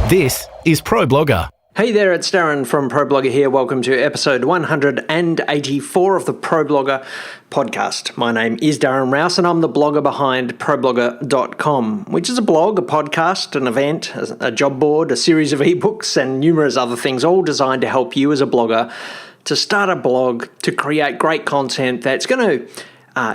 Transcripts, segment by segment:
This is ProBlogger. Hey there, it's Darren from ProBlogger here. Welcome to episode 184 of the ProBlogger podcast. My name is Darren Rouse and I'm the blogger behind ProBlogger.com, which is a blog, a podcast, an event, a job board, a series of ebooks and numerous other things, all designed to help you as a blogger to start a blog, to create great content that's going to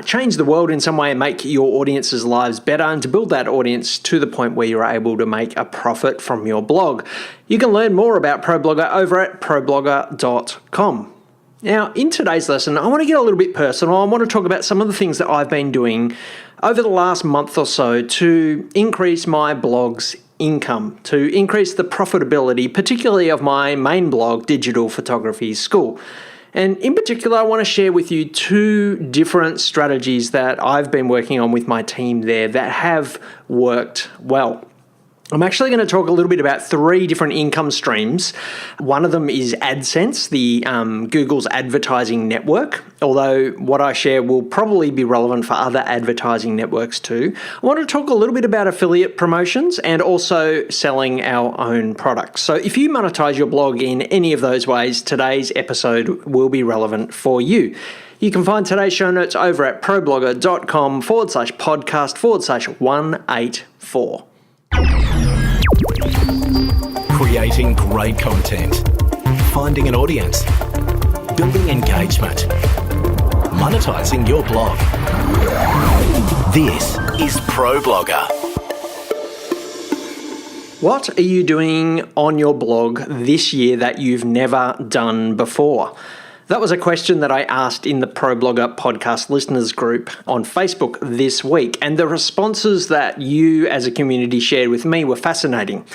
change the world in some way and make your audience's lives better, and to build that audience to the point where you're able to make a profit from your blog. You can learn more about ProBlogger over at ProBlogger.com. Now, in today's lesson, I want to get a little bit personal. I want to talk about some of the things that I've been doing over the last month or so to increase my blog's income, to increase the profitability, particularly of my main blog, Digital Photography School. And in particular, I want to share with you two different strategies that I've been working on with my team there that have worked well. I'm actually going to talk a little bit about three different income streams. One of them is AdSense, the Google's advertising network, although what I share will probably be relevant for other advertising networks too. I want to talk a little bit about affiliate promotions and also selling our own products. So if you monetize your blog in any of those ways, today's episode will be relevant for you. You can find today's show notes over at problogger.com/podcast/184. Creating great content, finding an audience, building engagement, monetizing your blog. This is ProBlogger. What are you doing on your blog this year that you've never done before? That was a question that I asked in the ProBlogger podcast listeners group on Facebook this week, and the responses that you as a community shared with me were fascinating.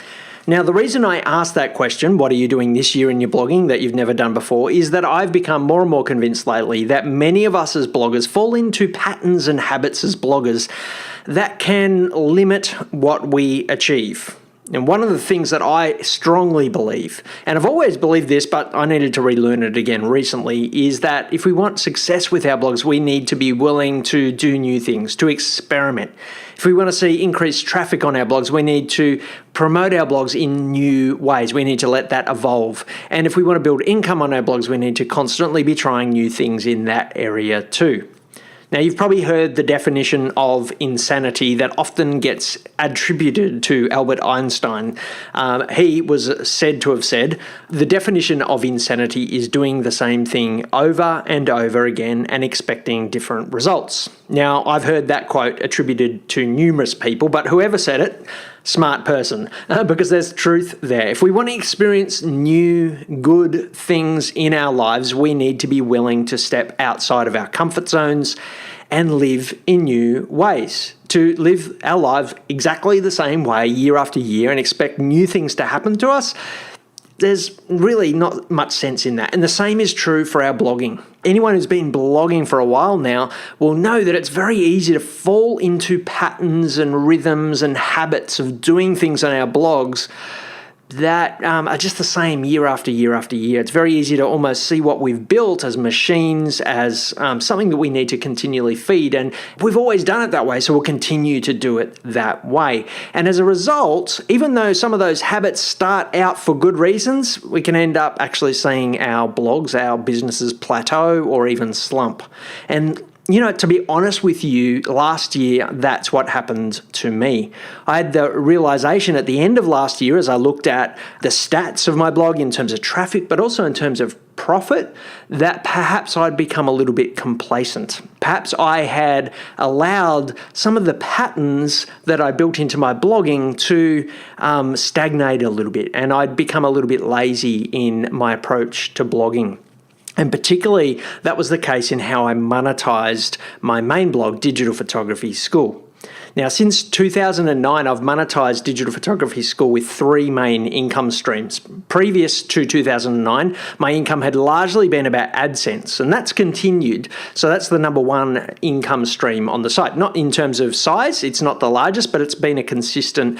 Now, the reason I asked that question, what are you doing this year in your blogging that you've never done before, is that I've become more and more convinced lately that many of us as bloggers fall into patterns and habits as bloggers that can limit what we achieve. And one of the things that I strongly believe, and I've always believed this, but I needed to relearn it again recently, is that if we want success with our blogs, we need to be willing to do new things, to experiment. If we want to see increased traffic on our blogs, we need to promote our blogs in new ways. We need to let that evolve. And if we want to build income on our blogs, we need to constantly be trying new things in that area too. Now, you've probably heard the definition of insanity that often gets attributed to Albert Einstein. He was said to have said, the definition of insanity is doing the same thing over and over again and expecting different results. Now, I've heard that quote attributed to numerous people, but whoever said it, smart person, because there's truth there. If we want to experience new, good things in our lives, we need to be willing to step outside of our comfort zones and live in new ways. To live our lives exactly the same way year after year and expect new things to happen to us, there's really not much sense in that. And the same is true for our blogging. Anyone who's been blogging for a while now will know that it's very easy to fall into patterns and rhythms and habits of doing things on our blogs that are just the same year after year after year. It's very easy to almost see what we've built as machines, as something that we need to continually feed. And we've always done it that way, so we'll continue to do it that way. And as a result, even though some of those habits start out for good reasons, we can end up actually seeing our blogs, our businesses plateau or even slump. And you know, to be honest with you, last year, that's what happened to me. I had the realization at the end of last year as I looked at the stats of my blog in terms of traffic, but also in terms of profit, that perhaps I'd become a little bit complacent. Perhaps I had allowed some of the patterns that I built into my blogging to stagnate a little bit, and I'd become a little bit lazy in my approach to blogging. And particularly, that was the case in how I monetized my main blog, Digital Photography School. Now, since 2009, I've monetized Digital Photography School with three main income streams. Previous to 2009, my income had largely been about AdSense, and that's continued. So that's the number one income stream on the site. Not in terms of size, it's not the largest, but it's been a consistent,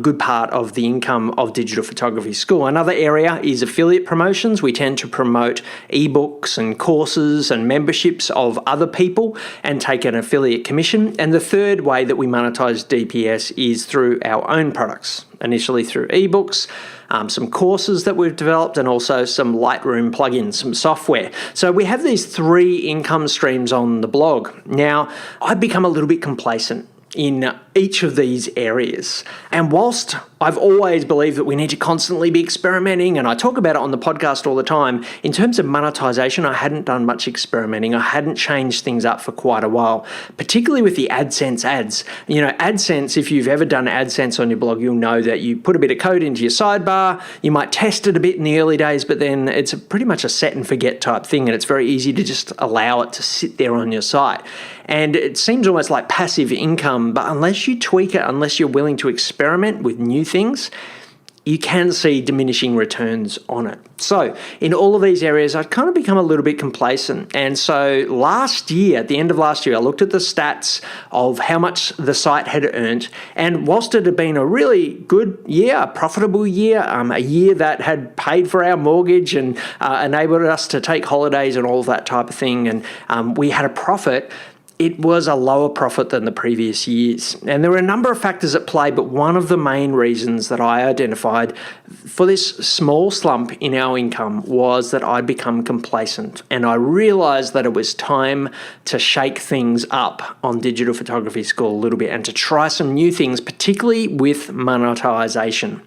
good part of the income of Digital Photography School. Another area is affiliate promotions. We tend to promote ebooks and courses and memberships of other people and take an affiliate commission. And the third way that we we monetize DPS is through our own products, initially through ebooks, some courses that we've developed, and also some Lightroom plugins, some software. So we have these 3 income streams on the blog. Now, I've become a little bit complacent in each of these areas. And whilst I've always believed that we need to constantly be experimenting, and I talk about it on the podcast all the time, in terms of monetization, I hadn't done much experimenting. I hadn't changed things up for quite a while, particularly with the AdSense ads. AdSense, if you've ever done AdSense on your blog, you'll know that you put a bit of code into your sidebar, you might test it a bit in the early days, but then it's pretty much a set and forget type thing, and it's very easy to just allow it to sit there on your site. And it seems almost like passive income, but unless you tweak it, unless you're willing to experiment with new things, you can see diminishing returns on it. So in all of these areas, I've kind of become a little bit complacent. And so last year, at the end of last year, I looked at the stats of how much the site had earned. And whilst it had been a really good year, a profitable year, a year that had paid for our mortgage and enabled us to take holidays and all of that type of thing, and we had a profit, it was a lower profit than the previous years. And there were a number of factors at play, but one of the main reasons that I identified for this small slump in our income was that I'd become complacent. And I realized that it was time to shake things up on Digital Photography School a little bit and to try some new things, particularly with monetization.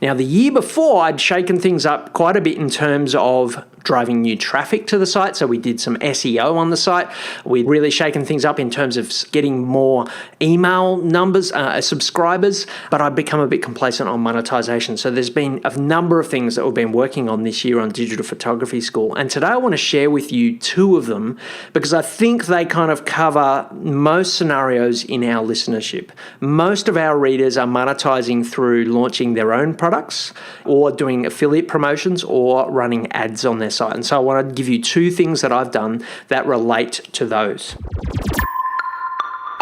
Now, the year before, I'd shaken things up quite a bit in terms of driving new traffic to the site. So we did some SEO on the site. We'd really shaken things up in terms of getting more email numbers, subscribers, but I've become a bit complacent on monetization. So there's been a number of things that we've been working on this year on Digital Photography School. And today I want to share with you 2 of them because I think they kind of cover most scenarios in our listenership. Most of our readers are monetizing through launching their own products or doing affiliate promotions or running ads on their site. And so I want to give you 2 things that I've done that relate to those.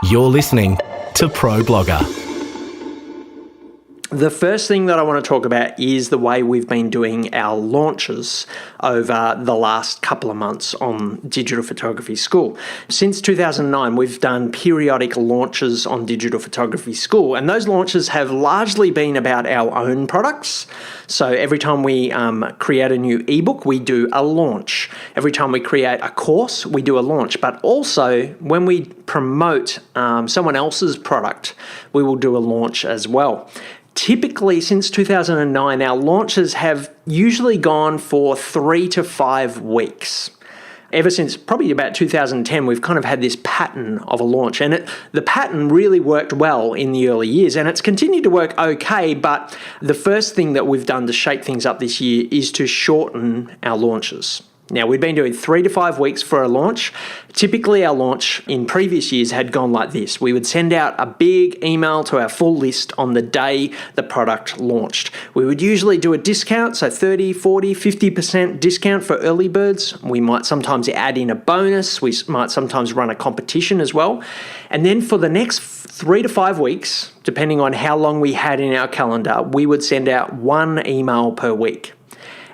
You're listening to Pro Blogger. The first thing that I want to talk about is the way we've been doing our launches over the last couple of months on Digital Photography School. Since 2009, we've done periodic launches on Digital Photography School, and those launches have largely been about our own products. So every time we create a new ebook, we do a launch. Every time we create a course, we do a launch. But also, when we promote someone else's product, we will do a launch as well. Typically, since 2009, our launches have usually gone for 3 to 5 weeks. Ever since probably about 2010, we've kind of had this pattern of a launch. And the pattern really worked well in the early years, and it's continued to work okay. But the first thing that we've done to shake things up this year is to shorten our launches. Now, we've been doing 3 to 5 weeks for a launch. Typically, our launch in previous years had gone like this. We would send out a big email to our full list on the day the product launched. We would usually do a discount, so 30, 40, 50% discount for early birds. We might sometimes add in a bonus. We might sometimes run a competition as well. And then for the next 3 to 5 weeks, depending on how long we had in our calendar, we would send out 1 email per week.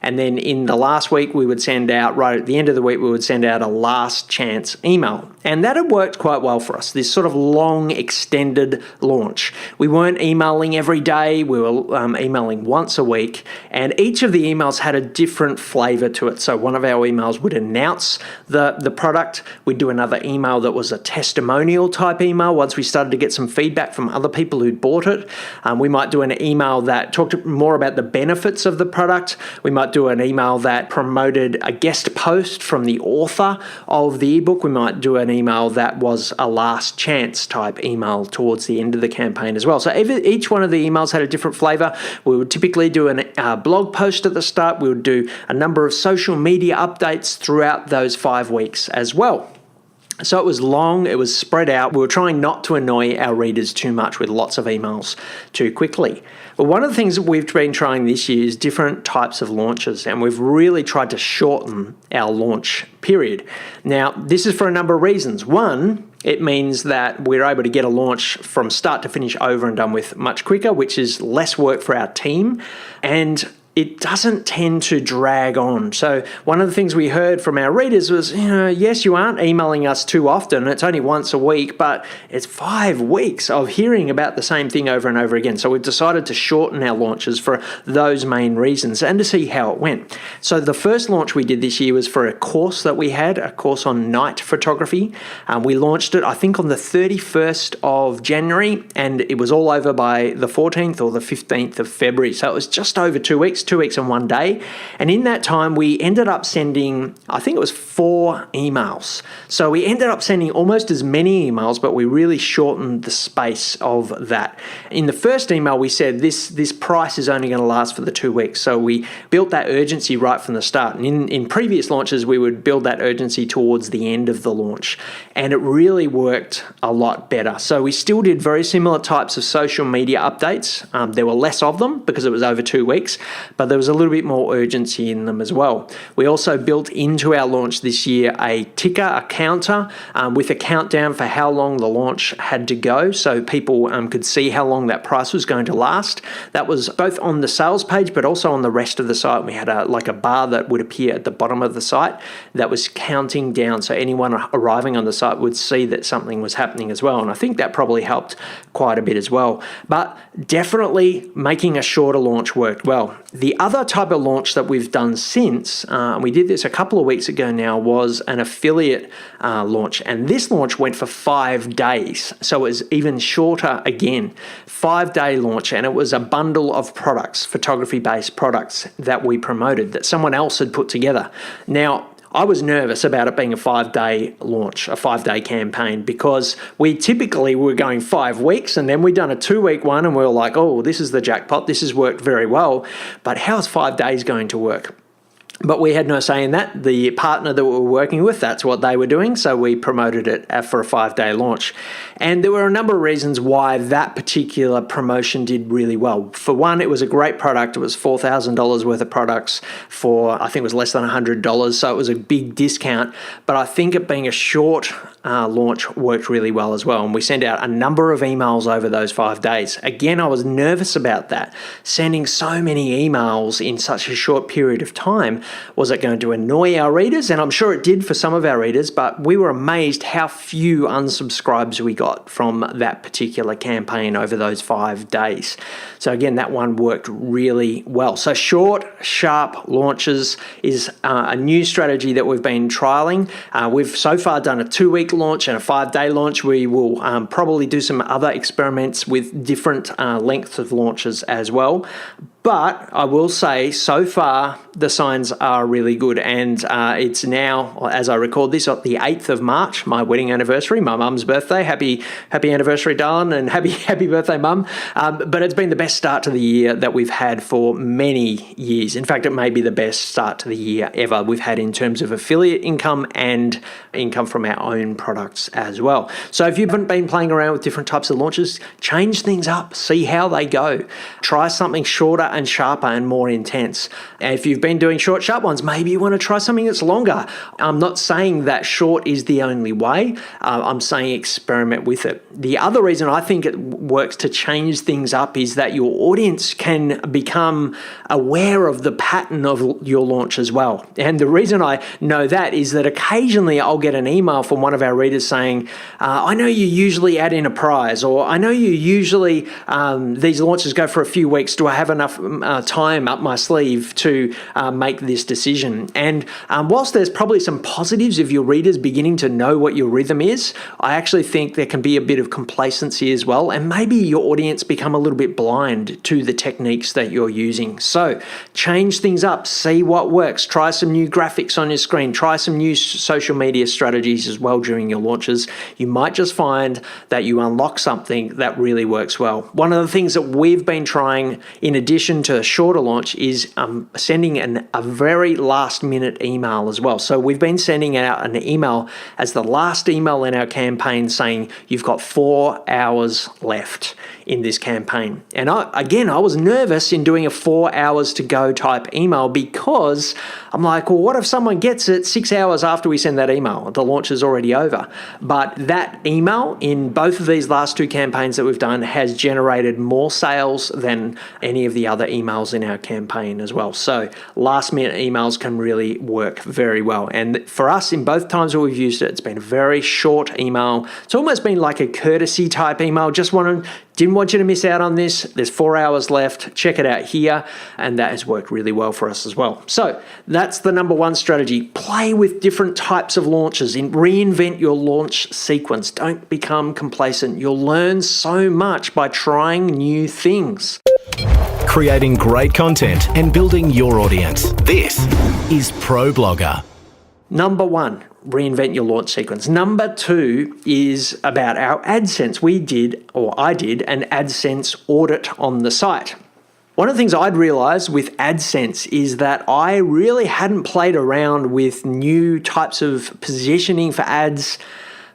And then in the last week, we would send out, right at the end of the week, we would send out a last chance email. And that had worked quite well for us, this sort of long extended launch. We weren't emailing every day, we were emailing once a week. And each of the emails had a different flavor to it. So one of our emails would announce the product. We'd do another email that was a testimonial type email once we started to get some feedback from other people who'd bought it. We might do an email that talked more about the benefits of the product. We might do an email that promoted a guest post from the author of the ebook. We might do an email that was a last chance type email towards the end of the campaign as well. So each one of the emails had a different flavor. We would typically do a blog post at the start. We would do a number of social media updates throughout those 5 weeks as well. So it was long, it was spread out. We were trying not to annoy our readers too much with lots of emails too quickly. But one of the things that we've been trying this year is different types of launches, and we've really tried to shorten our launch period. Now, this is for a number of reasons. One, it means that we're able to get a launch from start to finish over and done with much quicker, which is less work for our team. And it doesn't tend to drag on. So one of the things we heard from our readers was, yes, you aren't emailing us too often. It's only once a week, but it's 5 weeks of hearing about the same thing over and over again. So we've decided to shorten our launches for those main reasons and to see how it went. So the first launch we did this year was for a course that we had, a course on night photography. We launched it, I think, on the 31st of January, and it was all over by the 14th or the 15th of February. So it was just over 2 weeks. 2 weeks and 1 day. And in that time, we ended up sending, I think it was 4 emails. So we ended up sending almost as many emails, but we really shortened the space of that. In the first email, we said this price is only going to last for the 2 weeks. So we built that urgency right from the start. And in previous launches, we would build that urgency towards the end of the launch. And it really worked a lot better. So we still did very similar types of social media updates. There were less of them because it was over 2 weeks, but there was a little bit more urgency in them as well. We also built into our launch this year a ticker, a counter, with a countdown for how long the launch had to go, so people could see how long that price was going to last. That was both on the sales page, but also on the rest of the site. We had a bar that would appear at the bottom of the site that was counting down, so anyone arriving on the site would see that something was happening as well. And I think that probably helped quite a bit as well. But definitely making a shorter launch worked well. The other type of launch that we've done since, we did this a couple of weeks ago now, was an affiliate launch. And this launch went for 5 days. So it was even shorter again. 5-day launch. And it was a bundle of products, photography-based products that we promoted that someone else had put together. Now, I was nervous about it being a 5-day launch, a 5-day campaign, because we typically were going 5 weeks, and then we'd done a 2-week one and we were like, oh, this is the jackpot. This has worked very well. But how's 5 days going to work? But we had no say in that. The partner that we were working with, that's what they were doing. So we promoted it for a 5-day launch. And there were a number of reasons why that particular promotion did really well. For one, it was a great product. It was $4,000 worth of products for, I think it was less than $100. So it was a big discount. But I think it being a short launch worked really well as well. And we sent out a number of emails over those 5 days. Again, I was nervous about that. Sending so many emails in such a short period of time, was it going to annoy our readers? And I'm sure it did for some of our readers, but we were amazed how few unsubscribes we got from that particular campaign over those 5 days. So again, that one worked really well. So short, sharp launches is a new strategy that we've been trialing. We've so far done a 2-week launch and a 5-day launch. We will probably do some other experiments with different lengths of launches as well. But I will say, so far, the signs are really good. And it's now, as I record this, on the 8th of March, my wedding anniversary, my mum's birthday. Happy anniversary, darling, and happy birthday, mum. But it's been the best start to the year that we've had for many years. In fact, it may be the best start to the year ever we've had in terms of affiliate income and income from our own products as well. So if you haven't been playing around with different types of launches, change things up, see how they go. Try something shorter and sharper and more intense. And if you've been doing short, sharp ones, maybe you want to try something that's longer. I'm not saying that short is the only way. I'm saying experiment with it. The other reason I think it works to change things up is that your audience can become aware of the pattern of your launch as well. And the reason I know that is that occasionally I'll get an email from one of our readers saying, I know you usually add in a prize, or I know you usually, these launches go for a few weeks. Do I have enough time up my sleeve to make this decision? And whilst there's probably some positives of your readers beginning to know what your rhythm is, I actually think there can be a bit of complacency as well, and maybe your audience become a little bit blind to the techniques that you're using. So change things up, see what works, try some new graphics on your screen, try some new social media strategies as well during your launches. You might just find that you unlock something that really works well. One of the things that we've been trying in addition to a shorter launch is sending a very last minute email as well. So we've been sending out an email as the last email in our campaign saying you've got 4 hours left in this campaign. And I was nervous in doing a 4 hours to go type email because I'm like, well, what if someone gets it 6 hours after we send that email? The launch is already over. But that email in both of these last 2 campaigns that we've done has generated more sales than any of the other other emails in our campaign as well. So last minute emails can really work very well. And for us, in both times that we've used it, it's been a very short email. It's almost been like a courtesy type email. Didn't want you to miss out on this. There's 4 hours left. Check it out here. And that has worked really well for us as well. So that's the number one strategy. Play with different types of launches. Reinvent your launch sequence. Don't become complacent. You'll learn so much by trying new things. Creating great content and building your audience. This is ProBlogger. Number one, reinvent your launch sequence. Number two is about our AdSense. I did an AdSense audit on the site. One of the things I'd realized with AdSense is that I really hadn't played around with new types of positioning for ads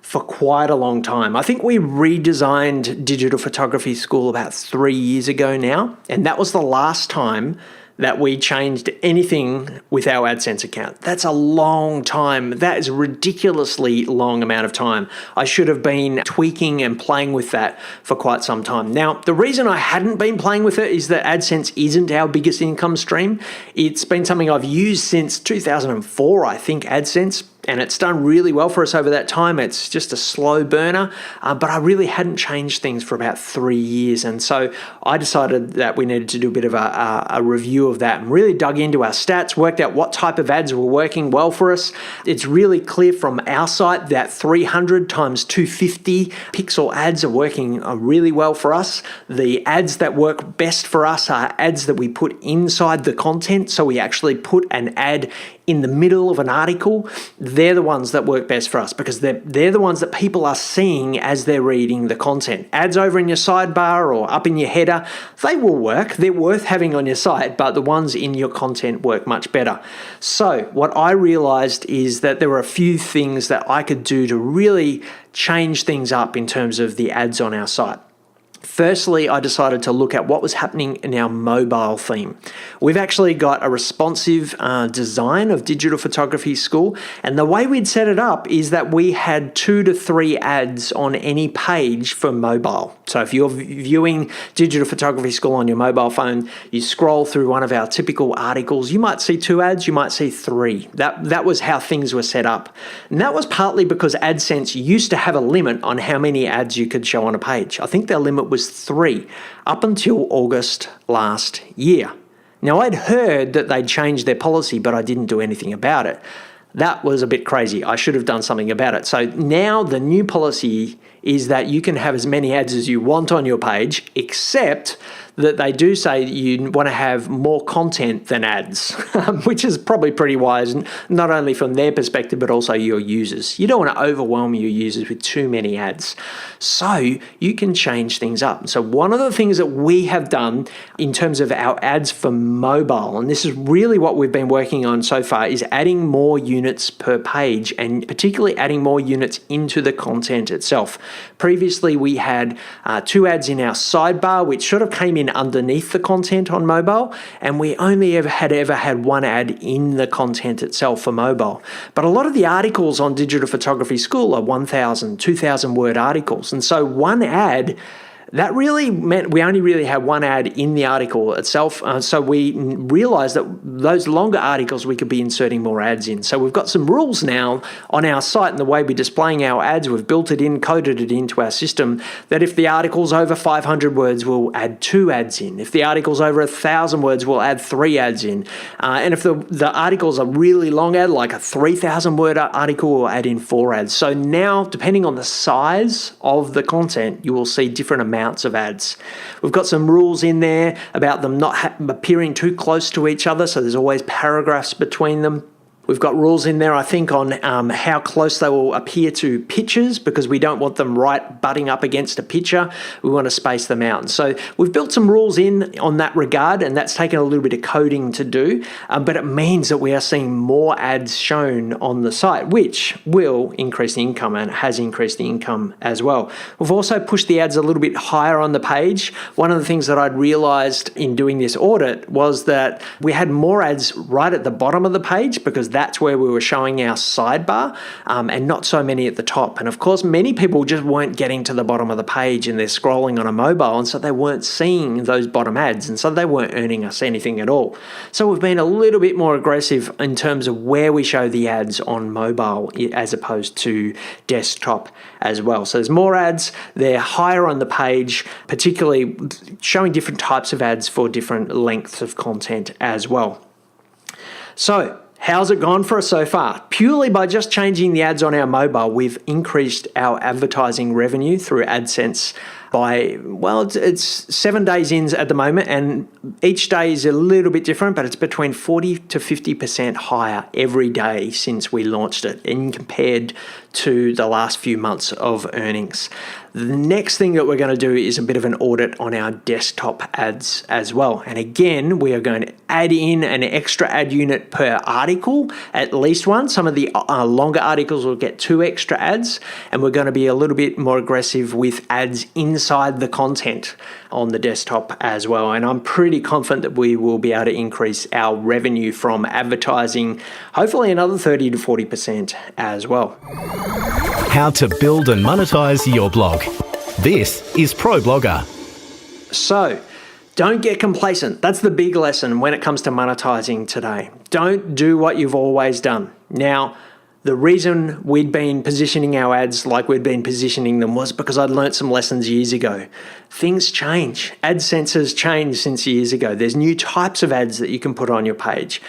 for quite a long time. I think we redesigned Digital Photography School about 3 years ago now, and that was the last time that we changed anything with our AdSense account. That's a long time. That is a ridiculously long amount of time. I should have been tweaking and playing with that for quite some time. Now, the reason I hadn't been playing with it is that AdSense isn't our biggest income stream. It's been something I've used since 2004, I think, AdSense. And it's done really well for us over that time. It's just a slow burner, but I really hadn't changed things for about 3 years. And so I decided that we needed to do a bit of a review of that and really dug into our stats, worked out what type of ads were working well for us. It's really clear from our site that 300 times 250 pixel ads are working really well for us. The ads that work best for us are ads that we put inside the content. So we actually put an ad in the middle of an article. They're the ones that work best for us because they're the ones that people are seeing as they're reading the content. Ads over in your sidebar or up in your header, they will work. They're worth having on your site, but the ones in your content work much better. So what I realized is that there were a few things that I could do to really change things up in terms of the ads on our site. Firstly, I decided to look at what was happening in our mobile theme. We've actually got a responsive design of Digital Photography School, and the way we'd set it up is that we had 2 to 3 ads on any page for mobile. So if you're viewing Digital Photography School on your mobile phone, you scroll through one of our typical articles, you might see 2 ads, you might see 3. That was how things were set up. And that was partly because AdSense used to have a limit on how many ads you could show on a page. I think their limit was 3 up until August last year. Now, I'd heard that they'd changed their policy, but I didn't do anything about it. That was a bit crazy. I should have done something about it. So now the new policy is that you can have as many ads as you want on your page, except that they do say that you want to have more content than ads, which is probably pretty wise, not only from their perspective, but also your users. You don't want to overwhelm your users with too many ads. So you can change things up. So one of the things that we have done in terms of our ads for mobile, and this is really what we've been working on so far, is adding more units per page and particularly adding more units into the content itself. Previously, we had 2 ads in our sidebar, which sort of came in underneath the content on mobile, and we only ever had 1 ad in the content itself for mobile. But a lot of the articles on Digital Photography School are 1,000, 2,000 word articles, and so 1 ad, that really meant we only really had 1 ad in the article itself. So we realized that those longer articles, we could be inserting more ads in. So we've got some rules now on our site and the way we're displaying our ads. We've built it in, coded it into our system, that if the article's over 500 words, we'll add 2 ads in. If the article's over 1,000 words, we'll add 3 ads in. And if the article's a really long ad, like a 3,000 word article, we'll add in 4 ads. So now, depending on the size of the content, you will see different amounts of ads. We've got some rules in there about them not appearing too close to each other, so there's always paragraphs between them. We've got rules in there, I think, on how close they will appear to pictures, because we don't want them right butting up against a picture. We want to space them out. And so we've built some rules in on that regard, and that's taken a little bit of coding to do, but it means that we are seeing more ads shown on the site, which will increase the income and has increased the income as well. We've also pushed the ads a little bit higher on the page. One of the things that I'd realized in doing this audit was that we had more ads right at the bottom of the page, because that's where we were showing our sidebar and not so many at the top. And of course, many people just weren't getting to the bottom of the page and they're scrolling on a mobile, and so they weren't seeing those bottom ads, and so they weren't earning us anything at all. So we've been a little bit more aggressive in terms of where we show the ads on mobile as opposed to desktop as well. So there's more ads, they're higher on the page, particularly showing different types of ads for different lengths of content as well. So how's it gone for us so far? Purely by just changing the ads on our mobile, we've increased our advertising revenue through AdSense by, well, it's 7 days in at the moment, and each day is a little bit different, but it's between 40 to 50% higher every day since we launched it, and compared to the last few months of earnings. The next thing that we're going to do is a bit of an audit on our desktop ads as well. And again, we are going to add in an extra ad unit per article, at least one. Some of the longer articles will get 2 extra ads, and we're going to be a little bit more aggressive with ads inside the content on the desktop as well. And I'm pretty confident that we will be able to increase our revenue from advertising, hopefully another 30 to 40% as well. How to build and monetize your blog. This is Pro Blogger. So, don't get complacent. That's the big lesson when it comes to monetizing today. Don't do what you've always done. Now, the reason we'd been positioning our ads like we'd been positioning them was because I'd learnt some lessons years ago. Things change. AdSense has changed since years ago. There's new types of ads that you can put on your page.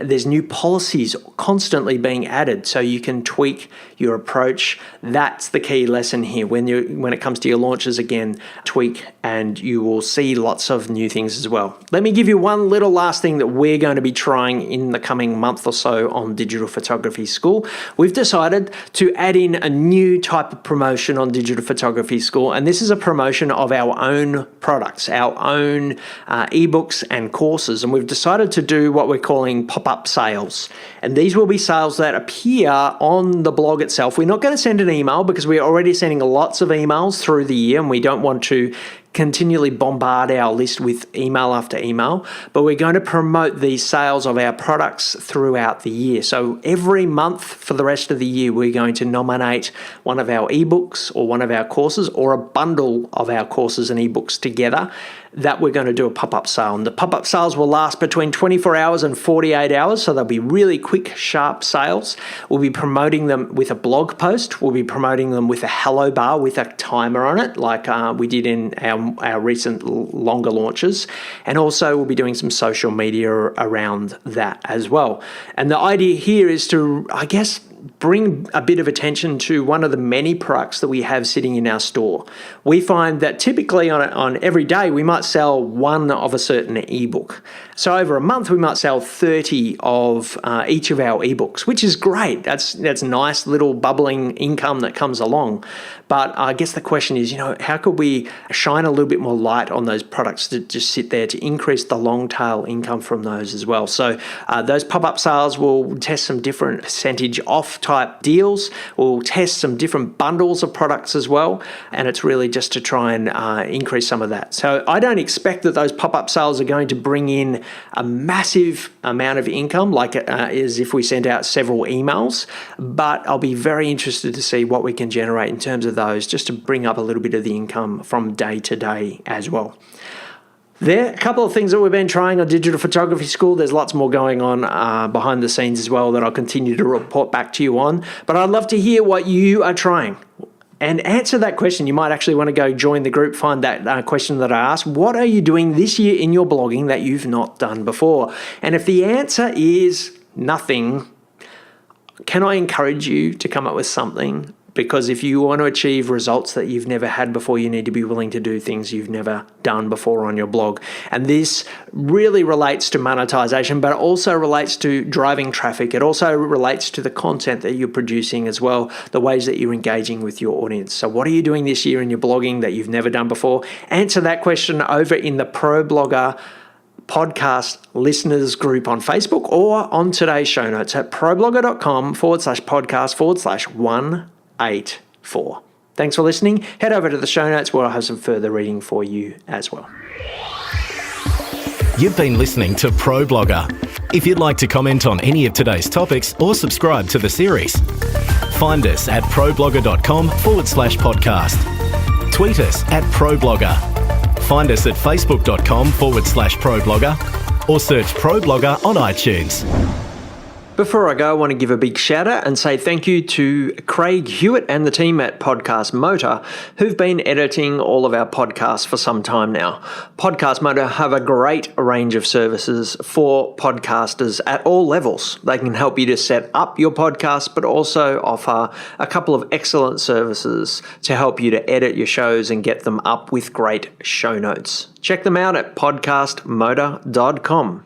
There's new policies constantly being added, so you can tweak your approach. That's the key lesson here. When it comes to your launches, again, tweak, and you will see lots of new things as well. Let me give you one little last thing that we're going to be trying in the coming month or so on Digital Photography School. We've decided to add in a new type of promotion on Digital Photography School, and this is a promotion of our own products, our own ebooks and courses. And we've decided to do what we're calling pop-up sales. And these will be sales that appear on the blog itself. We're not going to send an email because we're already sending lots of emails through the year, and we don't want to continually bombard our list with email after email, but we're going to promote these sales of our products throughout the year. So every month for the rest of the year, we're going to nominate one of our ebooks or one of our courses or a bundle of our courses and ebooks together that we're going to do a pop-up sale. And the pop-up sales will last between 24 hours and 48 hours, so they'll be really quick, sharp sales. We'll be promoting them with a blog post. We'll be promoting them with a hello bar with a timer on it, like we did in our recent longer launches. And also we'll be doing some social media around that as well. And the idea here is to, I guess, bring a bit of attention to one of the many products that we have sitting in our store. We find that typically on every day we might sell one of a certain ebook. So over a month we might sell 30 of each of our ebooks, which is great. That's nice little bubbling income that comes along. But I guess the question is, how could we shine a little bit more light on those products that just sit there to increase the long tail income from those as well? So those pop-up sales will test some different percentage off type deals. We'll test some different bundles of products as well. And it's really just to try and increase some of that. So I don't expect that those pop-up sales are going to bring in a massive amount of income like as if we sent out several emails. But I'll be very interested to see what we can generate in terms of those, just to bring up a little bit of the income from day to day as well. There are a couple of things that we've been trying on Digital Photography School. There's lots more going on behind the scenes as well that I'll continue to report back to you on. But I'd love to hear what you are trying. And answer that question. You might actually want to go join the group, find that question that I asked. What are you doing this year in your blogging that you've not done before? And if the answer is nothing, can I encourage you to come up with something? Because if you want to achieve results that you've never had before, you need to be willing to do things you've never done before on your blog. And this really relates to monetization, but it also relates to driving traffic. It also relates to the content that you're producing as well, the ways that you're engaging with your audience. So what are you doing this year in your blogging that you've never done before? Answer that question over in the Pro Blogger podcast listeners group on Facebook or on today's show notes at problogger.com/podcast/184. Thanks for listening. Head over to the show notes where I'll have some further reading for you as well. You've been listening to Pro Blogger. If you'd like to comment on any of today's topics or subscribe to the series, find us at problogger.com/podcast. Tweet us at ProBlogger. Find us at facebook.com/ProBlogger or search Pro Blogger on iTunes. Before I go, I want to give a big shout out and say thank you to Craig Hewitt and the team at Podcast Motor who've been editing all of our podcasts for some time now. Podcast Motor have a great range of services for podcasters at all levels. They can help you to set up your podcast, but also offer a couple of excellent services to help you to edit your shows and get them up with great show notes. Check them out at podcastmotor.com.